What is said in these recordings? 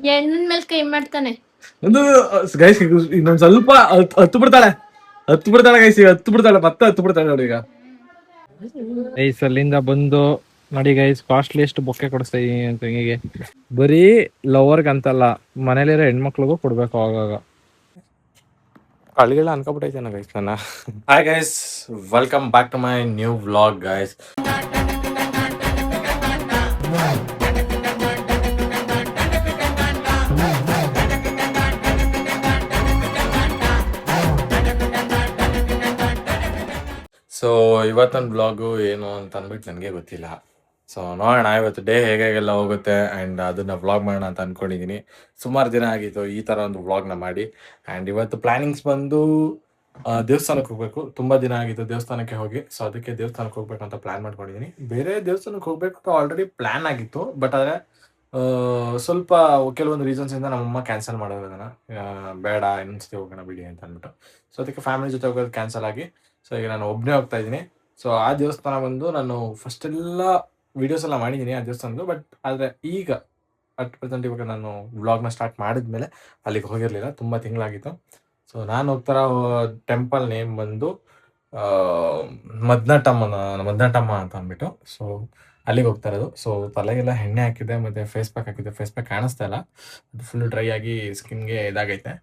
ಹೆಣ್ಣನ್ ಮೇಲೆ ಕೈ ಮಾಡ್ತಾನೆ. ಒಂದು ಗೈಸ್ ಇನ್ನೊಂದ್ ಸ್ವಲ್ಪ ಹತ್ತು ಬಿಡ್ತಾಳೆ ಗೈಸ್, ಹತ್ತು ಬಿಡ್ತಾಳೆ, ಮತ್ತೆ ಹತ್ತು ಬಿಡ್ತಾಳೆ ನೋಡಿ. ಈಗ ಗೈಸ್ ಅಲ್ಲಿಂದ ಬಂದು ನೋಡಿ ಗೈಸ್, ಕಾಸ್ಟ್ಲಿಯಸ್ಟ್ ಬೊಕ್ಕೆ ಕೊಡಿಸ್ತಾ ಇದೀನಿ ಅಂತ ಹಿಂಗೆ. ಬರೀ ಲವರ್ಗ್ ಅಂತಲ್ಲ, ಮನೇಲಿರೋ ಹೆಣ್ಮಕ್ಳಿಗೂ ಕೊಡ್ಬೇಕು ಆಗಾಗ. ಅಳಿಗೆಲ್ಲ ಅನ್ಕೊಬಿಟ್ಟೈತೆ ಗೈಸ್ ನನ್ನ. Hi guys, welcome back to my new vlog guys. So ಇವತ್ತಿನ ಬ್ಲಾಗು ಏನು ಅಂತ ಅಂದ್ಬಿಟ್ಟು ನನಗೆ ಗೊತ್ತಿಲ್ಲ. ಸೊ ನೋಡೋಣ ಇವತ್ತು ಡೇ ಹೇಗೆಲ್ಲ ಹೋಗುತ್ತೆ ಆ್ಯಂಡ್ ಅದನ್ನು ವ್ಲಾಗ್ ಮಾಡೋಣ ಅಂತ ಅಂದ್ಕೊಂಡಿದ್ದೀನಿ. ಸುಮಾರು ದಿನ ಆಗಿತ್ತು ಈ ಥರ ಒಂದು ವ್ಲಾಗ್ನ ಮಾಡಿ. ಆ್ಯಂಡ್ ಇವತ್ತು ಪ್ಲ್ಯಾನಿಂಗ್ಸ್ ಬಂದು ದೇವಸ್ಥಾನಕ್ಕೆ ಹೋಗಬೇಕು. ತುಂಬ ದಿನ ಆಗಿತ್ತು ದೇವಸ್ಥಾನಕ್ಕೆ ಹೋಗಿ. ಸೊ ಅದಕ್ಕೆ ದೇವಸ್ಥಾನಕ್ಕೆ ಹೋಗ್ಬೇಕು ಅಂತ ಪ್ಲ್ಯಾನ್ ಮಾಡ್ಕೊಂಡಿದ್ದೀನಿ. ಬೇರೆ ದೇವಸ್ಥಾನಕ್ಕೆ ಹೋಗ್ಬೇಕು ಆಲ್ರೆಡಿ ಪ್ಲ್ಯಾನ್ ಆಗಿತ್ತು, ಬಟ್ ಆದರೆ ಸ್ವಲ್ಪ ಕೆಲವೊಂದು ರೀಸನ್ಸಿಂದ ನಮ್ಮಮ್ಮ ಕ್ಯಾನ್ಸಲ್ ಮಾಡೋದು ಅದನ್ನು. ಬೇಡ ಇನ್ನೊಂದ್ಸತಿ ಹೋಗೋಣ ಬಿಡಿ ಅಂತ ಅಂದ್ಬಿಟ್ಟು. ಸೊ ಅದಕ್ಕೆ ಫ್ಯಾಮಿಲಿ ಜೊತೆ ಹೋಗೋದು ಕ್ಯಾನ್ಸಲ್ ಆಗಿ, ಸೊ ಈಗ ನಾನು ಒಬ್ಬನೇ ಹೋಗ್ತಾ ಇದ್ದೀನಿ. ಸೊ ಆ ದೇವಸ್ಥಾನ ಬಂದು ನಾನು ಫಸ್ಟೆಲ್ಲ ವೀಡಿಯೋಸ್ ಎಲ್ಲ ಮಾಡಿದ್ದೀನಿ ಆ ದೇವಸ್ಥಾನದ್ದು, ಬಟ್ ಆದರೆ ಈಗ ಅಟ್ ಪ್ರೆಸೆಂಟ್ ಇವಾಗ ನಾನು ವ್ಲಾಗ್ನ ಸ್ಟಾರ್ಟ್ ಮಾಡಿದ್ಮೇಲೆ ಅಲ್ಲಿಗೆ ಹೋಗಿರಲಿಲ್ಲ, ತುಂಬ ತಿಂಗಳಾಗಿತ್ತು. ಸೊ ನಾನು ಹೋಗ್ತಾರೋ ಟೆಂಪಲ್ ನೇಮ್ ಬಂದು ಮದ್ನಟಮ್ಮ ಅಂತ ಅಂದ್ಬಿಟ್ಟು. ಸೊ ಅಲ್ಲಿಗೆ ಹೋಗ್ತಾ ಇರೋದು. ಸೊ ತಲೆಗೆಲ್ಲ ಎಣ್ಣೆ ಹಾಕಿದೆ ಮತ್ತು ಫೇಸ್ ಪ್ಯಾಕ್ ಹಾಕಿದ್ದೆ. ಫೇಸ್ ಪ್ಯಾಕ್ ಕಾಣಿಸ್ತಾ ಇಲ್ಲ, ಅದು ಫುಲ್ ಡ್ರೈ ಆಗಿ ಸ್ಕಿನ್ಗೆ ಇದಾಗೈತೆ.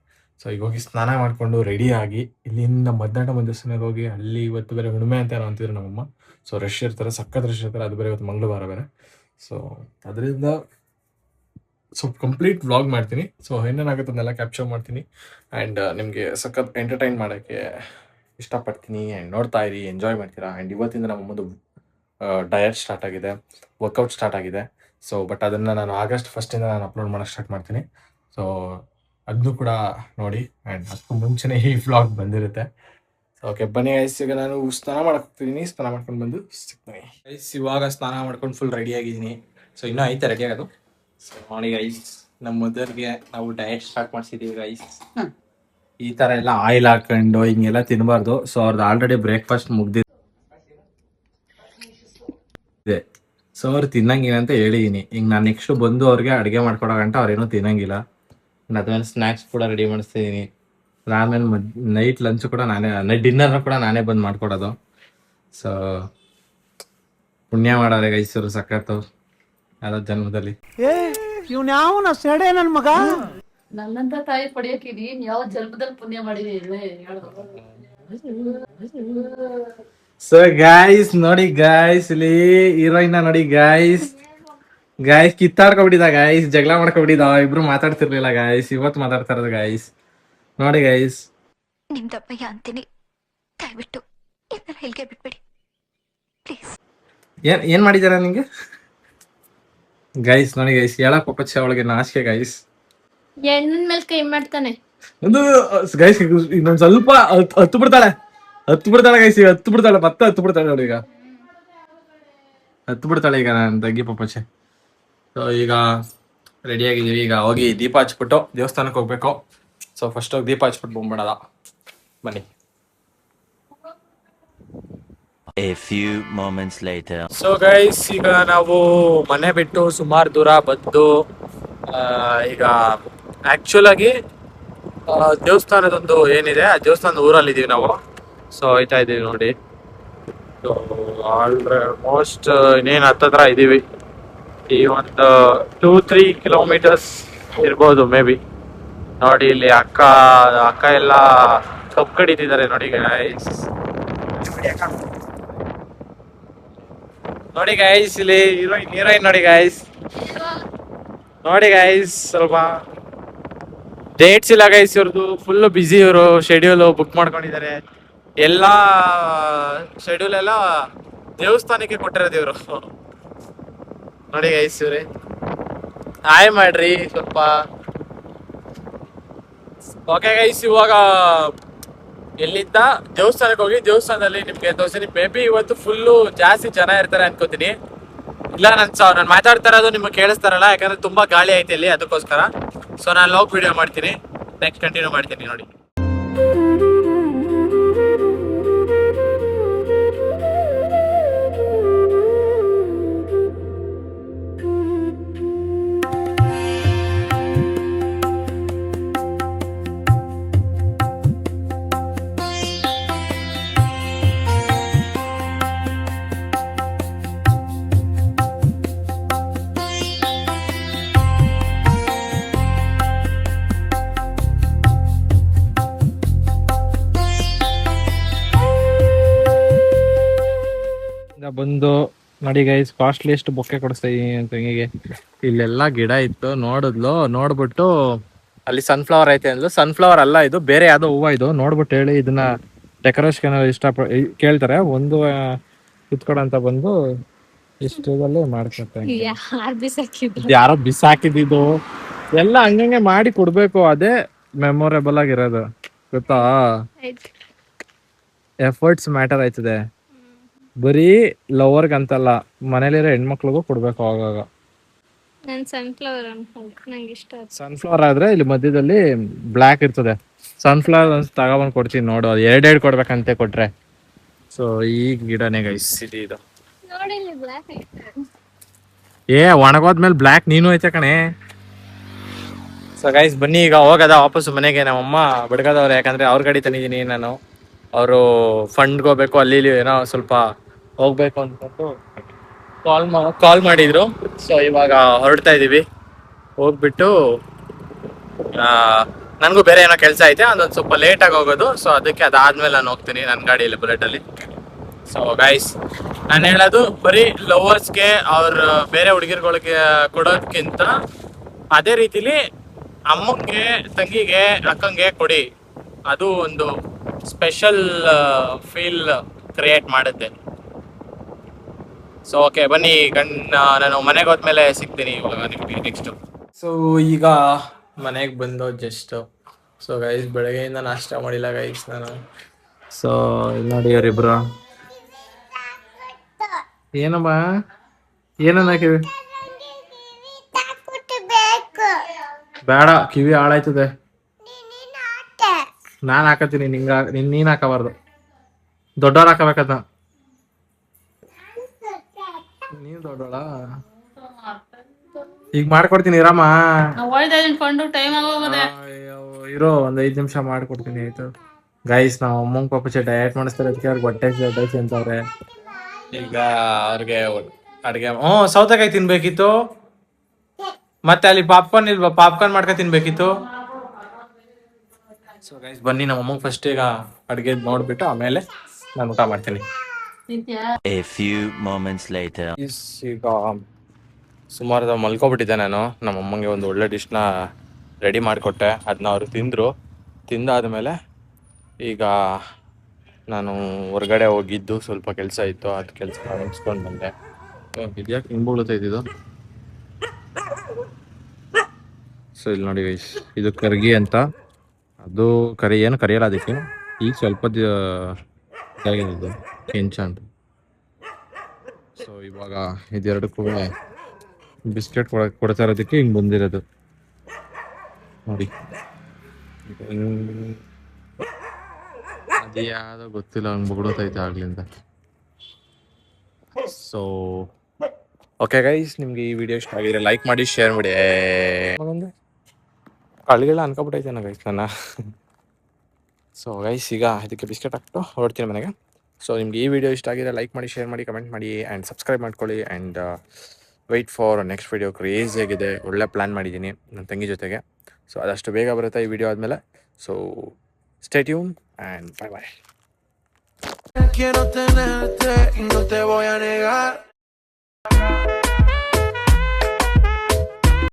ಸೊ ಈಗ ಹೋಗಿ ಸ್ನಾನ ಮಾಡಿಕೊಂಡು ರೆಡಿ ಆಗಿ ಇಲ್ಲಿಂದ ಮದ್ನಾಟಮ್ಮ ದೇವಸ್ಥಾನಕ್ಕೆ ಹೋಗಿ, ಅಲ್ಲಿ ಇವತ್ತು ಬೇರೆ ಹುಣ್ಣಿಮೆ ಅಂತ ಏನೋ ಅಂತಿದ್ರು ನಮ್ಮಮ್ಮ. ಸೊ ರಶ್ ಇರ್ತಾರೆ, ಸಖತ್ ರಶ್ ಇರ್ತಾರೆ, ಅದು ಬೇರೆ ಇವತ್ತು ಮಂಗಳವಾರ ಬೇರೆ. ಸೊ ಅದರಿಂದ ಸ್ವಲ್ಪ ಕಂಪ್ಲೀಟ್ ವ್ಲಾಗ್ ಮಾಡ್ತೀನಿ. ಸೊ ಏನೇನಾಗುತ್ತೆ ಅದನ್ನೆಲ್ಲ ಕ್ಯಾಪ್ಚರ್ ಮಾಡ್ತೀನಿ ಆ್ಯಂಡ್ ನಿಮಗೆ ಸಖತ್ ಎಂಟರ್ಟೈನ್ ಮಾಡೋಕ್ಕೆ ಇಷ್ಟಪಡ್ತೀನಿ. ಆ್ಯಂಡ್ ನೋಡ್ತಾ ಇರಿ, ಎಂಜಾಯ್ ಮಾಡ್ತೀರಾ. ಆ್ಯಂಡ್ ಇವತ್ತಿಂದ ನಮ್ಮೊಂದು ಡಯಟ್ ಸ್ಟಾರ್ಟ್ ಆಗಿದೆ, ವರ್ಕೌಟ್ ಸ್ಟಾರ್ಟ್ ಆಗಿದೆ. ಸೊ ಬಟ್ ಅದನ್ನು ನಾನು ಆಗಸ್ಟ್ ಫಸ್ಟಿಂದ ನಾನು ಅಪ್ಲೋಡ್ ಮಾಡೋಕ್ಕೆ ಸ್ಟಾರ್ಟ್ ಮಾಡ್ತೀನಿ. ಸೊ ಅದನ್ನು ಕೂಡ ನೋಡಿ. ಆ್ಯಂಡ್ ಅದಕ್ಕೂ ಮುಂಚೆನೇ ಈ ವ್ಲಾಗ್ ಬಂದಿರುತ್ತೆ. ಓಕೆ ಬನ್ನಿ ಗೈಸ್, ಈಗ ನಾನು ಸ್ನಾನ ಮಾಡಕ್ಕೆ ಹೋಗ್ತಿದ್ದೀನಿ. ಸ್ನಾನ ಮಾಡ್ಕೊಂಡು ಬಂದು ಸಿಗ್ತೀನಿ ಗೈಸ್. ಇವಾಗ ಸ್ನಾನ ಮಾಡ್ಕೊಂಡು ಫುಲ್ ರೆಡಿ ಆಗಿದ್ದೀನಿ. ಸೊ ಇನ್ನೂ ಐತೆ ರೆಡಿ ಆಗೋದು. ಸೊ ನೋಡಿ ಗೈಸ್, ನಮ್ಮ ಮದರ್ಗೆ ನಾವು ಡಯಟ್ ಸ್ಟಾರ್ಟ್ ಮಾಡಿಸಿದ್ದೀವಿ ಗೈಸ್. ಈ ಥರ ಎಲ್ಲ ಆಯಿಲ್ ಹಾಕೊಂಡು ಹಿಂಗೆಲ್ಲ ತಿನ್ನಬಾರ್ದು. ಸೊ ಅವ್ರದ್ದು ಆಲ್ರೆಡಿ ಬ್ರೇಕ್ಫಾಸ್ಟ್ ಮುಗ್ದಿದೆ. ಸೊ ಅವ್ರು ತಿನ್ನಂಗಿಲ್ಲ ಅಂತ ಹೇಳಿದ್ದೀನಿ. ಈಗ ನಾನು ನೆಕ್ಸ್ಟ್ ಬಂದು ಅವ್ರಿಗೆ ಅಡುಗೆ ಮಾಡ್ಕೊಡೋ ಗಂಟ ಅವ್ರೇನೂ ತಿನ್ನಂಗಿಲ್ಲ. ಅದಾದ್ಮೇಲೆ ಸ್ನ್ಯಾಕ್ಸ್ ಕೂಡ ರೆಡಿ ಮಾಡಿಸ್ತಿದ್ದೀನಿ. ಆಮೇಲೆ ನೈಟ್ ಲಂಚ್ ಕೂಡ ನಾನೇ, ನೈಟ್ ಡಿನ್ನರ್ನ ಕೂಡ ನಾನೇ ಬಂದು ಮಾಡ್ಕೊಡೋದು. ಸೊ ಪುಣ್ಯ ಮಾಡೋರೆ ಗೈಸರು ಸಖತ್ತು ಯಾರೋ ಜನ್ಮದಲ್ಲಿ. ಇವ್ನ ಸೆಡೆ ನನ್ ಮಗ. ನನ್ನಂತ ತಾಯಿ ಪಡೆಯೋಕಿದೀನಿ, ಯಾವ ಜನ್ಮದಲ್ಲಿ ಪುಣ್ಯ ಮಾಡಿದೀನಿ. ಸೊ ಗೈಸ್ ನೋಡಿ ಗೈಸ್, ಇಲ್ಲಿ ಹೀರೋಯಿನ್ ನೋಡಿ ಗೈಸ್. ಕಿತ್ತಾಡ್ಕೊಬಿಟ್ಟಿದ ಗೈಸ್, ಜಗಳ ಮಾಡ್ಕೊಬಿಟ್ಟಿದ. ಇಬ್ರು ಮಾತಾಡ್ತಿರ್ಲಿಲ್ಲ ಗೈಸ್, ಇವತ್ತು ಮಾತಾಡ್ತಾ ಇರೋದು ಗೈಸ್. ನೋಡಿ ಗೈಸ್, ನಿಮ್ದಪ್ಪಯ್ಯ ಅಂತೀನಿ, ದಯವಿಟ್ಟು ಇದನ್ನ ಹೇಳಿಕೆ ಬಿಟ್ಬಿಡಿ ಪ್ಲೀಸ್. ಏನ್ ಮಾಡಿದಾರ ನಿಂಗೆ ಗೈಸ್? ನೋಡಿ ಗೈಸ್, ಹೇಳಕ್ ಪಪ್ಪಚ್ಚ ಅವಳಿಗೆ ನಾಚಿಕೆ ಗೈಸ್. ಹೆಣ್ಣನ್ ಮೇಲೆ ಕೈ ಮಾಡ್ತಾನೆ. ಒಂದು ಗೈಸ್ ಇನ್ನೊಂದ್ ಸ್ವಲ್ಪ ಹತ್ತು ಬಿಡ್ತಾಳೆ ಗೈಸ್, ಈಗ ಹತ್ತು ಬಿಡ್ತಾಳೆ, ಮತ್ತೆ ಹತ್ತು ಬಿಡ್ತಾಳೆ ನೋಡಿ. ಈಗ ಹತ್ತು ಬಿಡ್ತಾಳೆ ಈಗ ನನ್ನ ತಂಗಿ ಪಪ್ಪಚ್ಚೆ. ಸೊ ಈಗ ರೆಡಿ ಆಗಿದ್ದೀವಿ. ಈಗ ಹೋಗಿ ದೀಪ ಹಚ್ಬಿಟ್ಟು ದೇವಸ್ಥಾನಕ್ಕೆ ಹೋಗ್ಬೇಕು. ಸೊ ಫಸ್ಟ್ ಹೋಗಿ ದೀಪ ಹಚ್ಬಿಟ್ಟು ಬಂದ್ಬಿಡೋದ. ಬನ್ನಿ. A few moments later. So guys, ಈಗ ನಾವು ಮನೆ ಬಿಟ್ಟು ಸುಮಾರು ದೂರ ಬಂದು ಈಗ ಆಕ್ಚುಲ್ ಆಗಿ ದೇವಸ್ಥಾನದೊಂದು ಏನಿದೆ ಆ ದೇವಸ್ಥಾನದ ಊರಲ್ಲಿ ಇದೀವಿ ನಾವು. ಸೊ ಹೋಯ್ತಾ ಇದೀವಿ ನೋಡಿ. ಸೊ ಆಲ್ಮೋಸ್ಟ್ ಇನ್ನೇನು ಹತ್ತತ್ರ ಇದೀವಿ. ಈ ಒಂದು 2-3 ಕಿಲೋಮೀಟರ್ಸ್ ಇರ್ಬೋದು ಮೇ ಬಿ. ನೋಡಿ ಇಲ್ಲಿ ಅಕ್ಕ ಎಲ್ಲ ಕಬ್ಬು ಕಡಿತಿದ್ದಾರೆ ನೋಡಿ ಗೈಸ್. ನೋಡಿ ಗೈಸ್, ಇಲ್ಲಿ ಹೀರೋಯಿನ್ ನೋಡಿ ಗೈಸ್. ನೋಡಿ ಗೈಸ್, ಸ್ವಲ್ಪ ಡೇಟ್ಸ್ ಇಲ್ಲ ಗೈಸ್ ಇವ್ರದ್ದು, ಫುಲ್ಲು ಬ್ಯುಸಿ. ಇವರು ಶೆಡ್ಯೂಲು ಬುಕ್ ಮಾಡ್ಕೊಂಡಿದ್ದಾರೆ. ಎಲ್ಲ ಶೆಡ್ಯೂಲ್ ಎಲ್ಲ ದೇವಸ್ಥಾನಕ್ಕೆ ಕೊಟ್ಟಿರೋದು ಇವರು. ನೋಡಿ ಗೈಸ್, ಇವ್ರೆ ಹಾಯ್ ಮಾಡ್ರಿ ಸ್ವಲ್ಪ. ಓಕೆ ಗೈಸ್, ಇವಾಗ ಎಲ್ಲಿಂದ ದೇವಸ್ಥಾನಕ್ಕೆ ಹೋಗಿ ದೇವಸ್ಥಾನದಲ್ಲಿ ನಿಮ್ಗೆ ತೋರಿಸ್ತೀನಿ. ಮೇ ಬಿ ಇವತ್ತು ಫುಲ್ಲು ಜಾಸ್ತಿ ಜನ ಇರ್ತಾರೆ ಅನ್ಕೋತೀನಿ. ಇಲ್ಲ ನಾನು ಮಾತಾಡ್ತಾ ಇರೋದು ನಿಮ್ಗೆ ಕೇಳಿಸ್ತಾರಲ್ಲ, ಯಾಕಂದ್ರೆ ತುಂಬಾ ಗಾಳಿ ಐತೆ ಇಲ್ಲಿ, ಅದಕ್ಕೋಸ್ಕರ. ಸೊ ನಾನು ಲಾಗ್ ವಿಡಿಯೋ ಮಾಡ್ತೀನಿ, ನೆಕ್ಸ್ಟ್ ಕಂಟಿನ್ಯೂ ಮಾಡ್ತೀನಿ ನೋಡಿ. ಬಂದು ನೋಡಿ ಗೈಸ್ ಕಾಸ್ಟ್ಲಿಯೆಸ್ಟ್ ಬೊಕ್ಕೆ ಕೊಡಿಸ್ತಾ ಇದೀನಿ ತಂಗಿಗೆ. ಇಲ್ಲೆಲ್ಲ ಗಿಡ ಇತ್ತು, ನೋಡಿದ್ಲು, ನೋಡ್ಬಿಟ್ಟು ಅಲ್ಲಿ ಸನ್ಫ್ಲವರ್ ಐತೆ ಅಂದ್ಲು. ಸನ್ಫ್ಲವರ್ ಅಲ್ಲ, ಇದು ಬೇರೆ ಯಾವ್ದೋ ಹೂವು. ಇದು ನೋಡ್ಬಿಟ್ಟು ಹೇಳಿ ಇದನ್ನ ಡೆಕೋರೇಷನ್ ಕೇಳ್ತಾರೆ, ಒಂದು ಕಿತ್ಕೊಡಂತ ಬಂದು ಇಷ್ಟದಲ್ಲೇ ಮಾಡ್ಕೊತಾರೆ. ಯಾರೋ ಬಿಸಾಕಿದ್ದು ಎಲ್ಲ ಹಂಗಂಗೆ ಮಾಡಿ ಕೊಡ್ಬೇಕು, ಅದೇ ಮೆಮೊರೇಬಲ್ ಆಗಿರೋದು ಗೊತ್ತಾ. ಎಫರ್ಟ್ಸ್ ಮ್ಯಾಟರ್ ಆಯ್ತದೆ, ಬರೀ ಲವರ್ಗ್ ಅಂತಲ್ಲ, ಮನೇಲಿರೋ ಹೆಣ್ಮಕ್ಳಿಗೂ ಕೊಡ್ಬೇಕು ಆಗಾಗ. ಸನ್ಫ್ಲವರ್ ಆದ್ರೆ ಇಲ್ಲಿ ಮಧ್ಯದಲ್ಲಿ ಬ್ಲ್ಯಾಕ್ ಇರ್ತದೆ, ಸನ್ಫ್ಲವರ್ ತಗೊಬಂದ್ ಕೊಡ್ತೀನಿ ನೋಡು, ಅದು ಎರಡೆರಡು ಕೊಡ್ಬೇಕಂತೆ ಕೊಟ್ರೆ. ಸೊ ಈ ಗಿಡನೇ ಗೈಸ್ ಇದು. ಏ ಒಣಗೋದ್ಮೇಲೆ ಬ್ಲ್ಯಾಕ್ ನೀನು ಐತೆ ಕಣೆ. ಸೊ ಗೈಸ್ ಬನ್ನಿ ಈಗ ಹೋಗದ ವಾಪಸ್ ಮನೆಗೆ. ನಮ್ಮಮ್ಮ ಬಿಡ್ಗದವ್ರೆ, ಯಾಕಂದ್ರೆ ಅವ್ರ ಗಾಡಿ ತಂದಿದ್ದೀನಿ ನಾನು. ಅವರು ಫಂಡ್ಗೆ ಹೋಗ್ಬೇಕು, ಅಲ್ಲಿ ಏನೋ ಸ್ವಲ್ಪ ಹೋಗ್ಬೇಕು ಅಂದ್ಕೊಂಡು ಕಾಲ್ ಮಾಡಿದ್ರು. ಸೊ ಇವಾಗ ಹೊರಡ್ತಾ ಇದೀವಿ. ಹೋಗ್ಬಿಟ್ಟು ನನಗೂ ಬೇರೆ ಏನೋ ಕೆಲಸ ಐತೆ, ಅದೊಂದು ಸ್ವಲ್ಪ ಲೇಟಾಗಿ ಹೋಗೋದು. ಸೊ ಅದಕ್ಕೆ ಅದಾದ್ಮೇಲೆ ನಾನು ಹೋಗ್ತೀನಿ ನನ್ನ ಗಾಡಿಯಲ್ಲಿ, ಬುಲೆಟಲ್ಲಿ. ಸೊ ಗೈಸ್ ನಾನು ಹೇಳೋದು ಬರೀ ಲವರ್ಸ್ಗೆ ಅವ್ರ ಬೇರೆ ಹುಡುಗಿರ್ಗಳಿಗೆ ಕೊಡೋದಕ್ಕಿಂತ ಅದೇ ರೀತಿಲಿ ಅಮ್ಮಂಗೆ, ತಂಗಿಗೆ, ಅಕ್ಕಂಗೆ ಕೊಡಿ. ಅದು ಒಂದು ಸ್ಪೆಷಲ್ ಫೀಲ್ ಕ್ರಿಯೇಟ್ ಮಾಡುತ್ತೆ. ಸೊ ಓಕೆ ಬನ್ನಿ, ನಾನು ಮನೆಗೆ ಹೋದ್ಮೇಲೆ ಸಿಗ್ತೀನಿ ಇವಾಗ ನಿಮಗೆ ನೆಕ್ಸ್ಟು. ಸೊ ಈಗ ಮನೆಗೆ ಬಂದು ಜಸ್ಟ್. ಸೊ ಗೈಸ್ ಬೆಳಗ್ಗೆಯಿಂದ ನಾಷ್ಟ ಮಾಡಿಲ್ಲ ಗೈಸ್ ನಾನು. ಸೊ ನೋಡಿ ಅವರಿಬ್ರು ಏನಮ್ಮ ಏನನ್ನ ಹಾಕಿವಿ, ಬೇಡ ಕಿವಿ ಹಾಳಾಯ್ತದೆ. ನಾನು ಹಾಕತೀನಿ, ನೀನ್ ಹಾಕಬಾರ್ದು, ದೊಡ್ಡವ್ರು ಹಾಕಬೇಕದ. ನೀನ್ ದೊಡ್ಡೋಳ, ಈಗ ಮಾಡ್ಕೊಡ್ತೀನಿ ಇರಮ್ಮ. ಇರೋ ಒಂದ್ 5 ನಿಮಿಷ ಮಾಡ್ಕೊಡ್ತೀನಿ ಆಯ್ತು. ಗೈಸ್ ನಾವು ಅಮ್ಮಂಗ್ ಪಾಪಚ್ಚೆ ಡಯಟ್ ಮಾಡಿಸ್ತಾರೆ, ಅದಕ್ಕೆ ಅವ್ರಿಗೆ ಹೊಟ್ಟೆ ಅಂತವ್ರೆ. ಈಗ ಅವ್ರಿಗೆ ಅಡ್ಗೆ ಸೌತೆಕಾಯಿ ತಿನ್ಬೇಕಿತ್ತು, ಮತ್ತೆ ಅಲ್ಲಿ ಪಾಪ್ಕಾರ್ನ್ ಇಲ್ವಾ, ಪಾಪ್ಕಾರ್ನ್ ಮಾಡ್ಕೊ ತಿನ್ಬೇಕಿತ್ತು. ಸೊ ಗೈಸ್ ಬನ್ನಿ ನಮ್ಮ ಅಮ್ಮಂಗೆ ಫಸ್ಟ್ ಈಗ ಅಡ್ಗೆ ನೋಡ್ಬಿಟ್ಟು ಆಮೇಲೆ ನಾನು ಊಟ ಮಾಡ್ತೀನಿ. A few moments later. ಈಗ ಸುಮಾರು ಮಲ್ಕೊಬಿಟ್ಟಿದ್ದೆ ನಾನು. ನಮ್ಮ ಅಮ್ಮಂಗೆ ಒಂದು ಒಳ್ಳೆ ಡಿಶ್ನ ರೆಡಿ ಮಾಡಿಕೊಟ್ಟೆ, ಅದನ್ನ ಅವರು ತಿಂದರು. ತಿಂದಾದ್ಮೇಲೆ ಈಗ ನಾನು ಹೊರಗಡೆ ಹೋಗಿದ್ದು, ಸ್ವಲ್ಪ ಕೆಲಸ ಇತ್ತು, ಅದು ಕೆಲಸ ಮುಗಿಸ್ಕೊಂಡು ಬಂದೆ. ಇದ್ಯಾಕೆ ಹಿಂಗೆ ಬೀಳುತ್ತೈತಿದು. ಸೊ ಇಲ್ಲಿ ನೋಡಿ ಗೈಸ್, ಇದು ಕರ್ಗಿ ಅಂತ, ಅದು ಏನು ಕರಿಯಲ್ಲ ಅದಕ್ಕೆ. ಈಗ ಸ್ವಲ್ಪ ಇದಾಗಿದೆ ಕೆಂಚ ಅಂತ. ಸೊ ಇವಾಗ ಇದೆರಡಕ್ಕೂ ಬಿಸ್ಕೆಟ್ ಕೊಡ್ತಾ ಇರೋದಕ್ಕೆ ಹಿಂಗೆ ಬಂದಿರೋದು ನೋಡಿ. ಅದು ಯಾವುದೋ ಗೊತ್ತಿಲ್ಲ, ಹಂಗೆ ಬುಗುಡೋತೈತೆ ಆಗ್ಲಿಂದ. ಸೊ ಓಕೆ ಗೈಸ್, ನಿಮ್ಗೆ ಈ ವಿಡಿಯೋ ಇಷ್ಟ ಆಗಿದ್ರೆ ಲೈಕ್ ಮಾಡಿ, ಶೇರ್ ಮಾಡಿ. ಕಳ್ಗೆಲ್ಲ ಅನ್ಕೊಬಿಟ್ಟೈತೆ ನಾ ಗೈಸ್ ನನ್ನ. ಸೊ ಗೈಸ್ ಈಗ ಇದಕ್ಕೆ ಬಿಸ್ಕೆಟ್ ಹಾಕ್ಬಿಟ್ಟು ಹೊರಡ್ತೀನಿ ಮನೆಗೆ. ಸೊ ನಿಮ್ಗೆ ಈ ವಿಡಿಯೋ ಇಷ್ಟ ಆಗಿದ್ರೆ ಲೈಕ್ ಮಾಡಿ, ಶೇರ್ ಮಾಡಿ, ಕಮೆಂಟ್ ಮಾಡಿ ಆ್ಯಂಡ್ ಸಬ್ಸ್ಕ್ರೈಬ್ ಮಾಡ್ಕೊಳ್ಳಿ. And wait for next video. Crazy ಆಗಿದೆ, ಒಳ್ಳೆ ಪ್ಲ್ಯಾನ್ ಮಾಡಿದ್ದೀನಿ ನನ್ನ ತಂಗಿ ಜೊತೆಗೆ. ಸೊ ಅದಷ್ಟು ಬೇಗ ಬರುತ್ತೆ ಈ ವಿಡಿಯೋ ಆದಮೇಲೆ. So stay tune and bye bye. Quiero tenerte y no te voy a negar.